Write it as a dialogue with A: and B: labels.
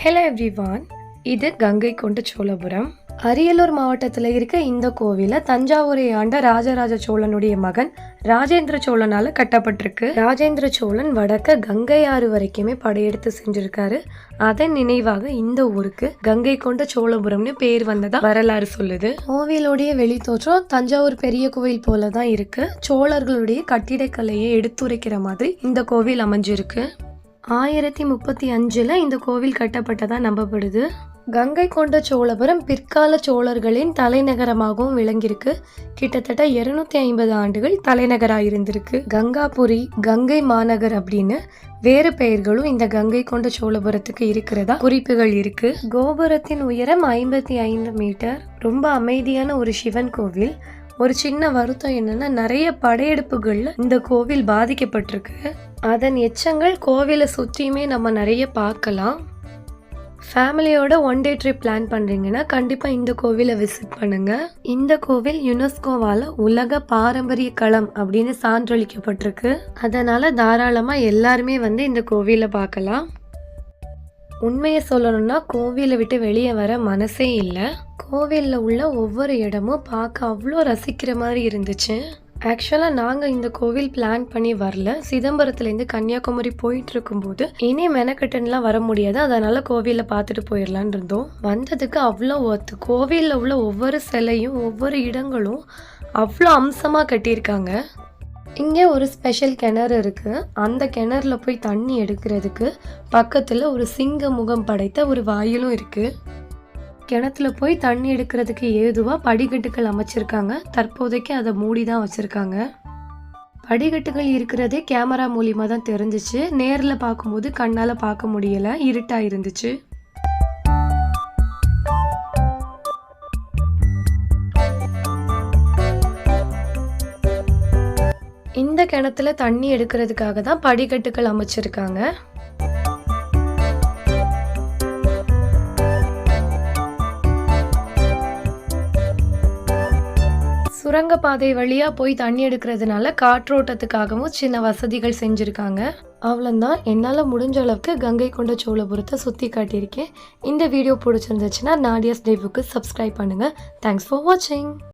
A: Hello everyone, இது கங்கை கொண்ட சோழபுரம். அரியலூர் மாவட்டத்தில் இருக்க இந்த கோவிலை தஞ்சாவூரை ஆண்ட ராஜராஜ சோழனுடைய மகன் ராஜேந்திர சோழனால கட்டப்பட்டிருக்கு. ராஜேந்திர சோழன் வடக்க கங்கை ஆறு வரைக்குமே படையெடுத்து செஞ்சிருக்காரு. அதன் நினைவாக இந்த ஊருக்கு கங்கை கொண்ட சோழபுரம்னு பேர் வந்ததா வரலாறு சொல்லுது. கோவிலுடைய வெளித்தோற்றம் தஞ்சாவூர் பெரிய கோவில் போலதான் இருக்கு. சோழர்களுடைய கட்டிடக்கலையை எடுத்துரைக்கிற மாதிரி இந்த கோவில் அமைஞ்சிருக்கு. 1035 இந்த கோவில் கட்டப்பட்டதா நம்பப்படுது. கங்கை கொண்ட சோழபுரம் பிற்கால சோழர்களின் தலைநகரமாகவும் விளங்கியிருக்கு. கிட்டத்தட்ட 250 ஆண்டுகள் தலைநகராக இருந்திருக்கு. கங்காபுரி, கங்கை மாநகர் அப்படின்னு வேறு பெயர்களும் இந்த கங்கை கொண்ட சோழபுரத்துக்கு இருக்கிறதா குறிப்புகள் இருக்கு. கோபுரத்தின் உயரம் 55 மீட்டர். ரொம்ப அமைதியான ஒரு சிவன் கோவில். ஒரு சின்ன வருத்தம் என்னன்னா, நிறைய படையெடுப்புகள்ல இந்த கோவில் பாதிக்கப்பட்டிருக்கு. அதன் எச்சங்கள் கோவிலை சுற்றியுமே நம்ம நிறைய பார்க்கலாம். ஃபேமிலியோட ஒன் டே ட்ரிப் பிளான் பண்ணுறீங்கன்னா கண்டிப்பாக இந்த கோவிலை விசிட் பண்ணுங்க. இந்த கோவில் யுனெஸ்கோவால் உலக பாரம்பரிய களம் அப்படின்னு சான்றளிக்கப்பட்டிருக்கு. அதனால தாராளமாக எல்லாருமே இந்த கோவிலை பார்க்கலாம். உண்மையை சொல்லணும்னா கோவிலை விட்டு வெளியே வர மனசே இல்லை. கோவிலில் உள்ள ஒவ்வொரு இடமும் பார்க்க அவ்வளோ ரசிக்கிற மாதிரி இருந்துச்சு. ஆக்சுவலாக நாங்கள் இந்த கோவில் பிளான் பண்ணி வரல. சிதம்பரத்துலேருந்து கன்னியாகுமரி போயிட்டு இருக்கும்போது இனி மெனக்கட்டன்லாம் வர முடியாது, அதனால கோவிலில் பார்த்துட்டு போயிடலான் இருந்தோம். வந்ததுக்கு அவ்வளோ ஒர்த்து. கோவிலில் உள்ள ஒவ்வொரு சிலையும் ஒவ்வொரு இடங்களும் அவ்வளோ அம்சமாக கட்டியிருக்காங்க. இங்கே ஒரு ஸ்பெஷல் கிணறு இருக்குது. அந்த கிணறுல போய் தண்ணி எடுக்கிறதுக்கு பக்கத்தில் ஒரு சிங்க முகம் படைத்த ஒரு வாயிலும் இருக்குது. கிணத்துல போய் தண்ணி எடுக்கிறதுக்கு ஏதுவாக படிக்கட்டுகள் அமைச்சிருக்காங்க. தற்போதைக்கு அதை மூடி தான் வச்சுருக்காங்க. படிக்கட்டுகள் இருக்கிறதே கேமரா மூலியமாக தான் தெரிஞ்சிச்சு. நேரில் பார்க்கும்போது கண்ணால் பார்க்க முடியலை, இருட்டாக இருந்துச்சு. இந்த கிணத்துல தண்ணி எடுக்கிறதுக்காக தான் படிக்கட்டுகள் அமைச்சிருக்காங்க. சுரங்கப்பாதை வழியா போய் தண்ணி எடுக்கிறதுனால காற்றோட்டத்துக்காகவும் சின்ன வசதிகள் செஞ்சுருக்காங்க. அவ்வளோதான். என்னால் முடிஞ்ச அளவுக்கு கங்கை கொண்ட சோழபுரத்தை சுற்றி காட்டியிருக்கேன். இந்த வீடியோ பிடிச்சிருந்துச்சுன்னா நாடியாஸ் டேவுக்கு சப்ஸ்கிரைப் பண்ணுங்கள். தேங்க்ஸ் ஃபார் வாட்சிங்.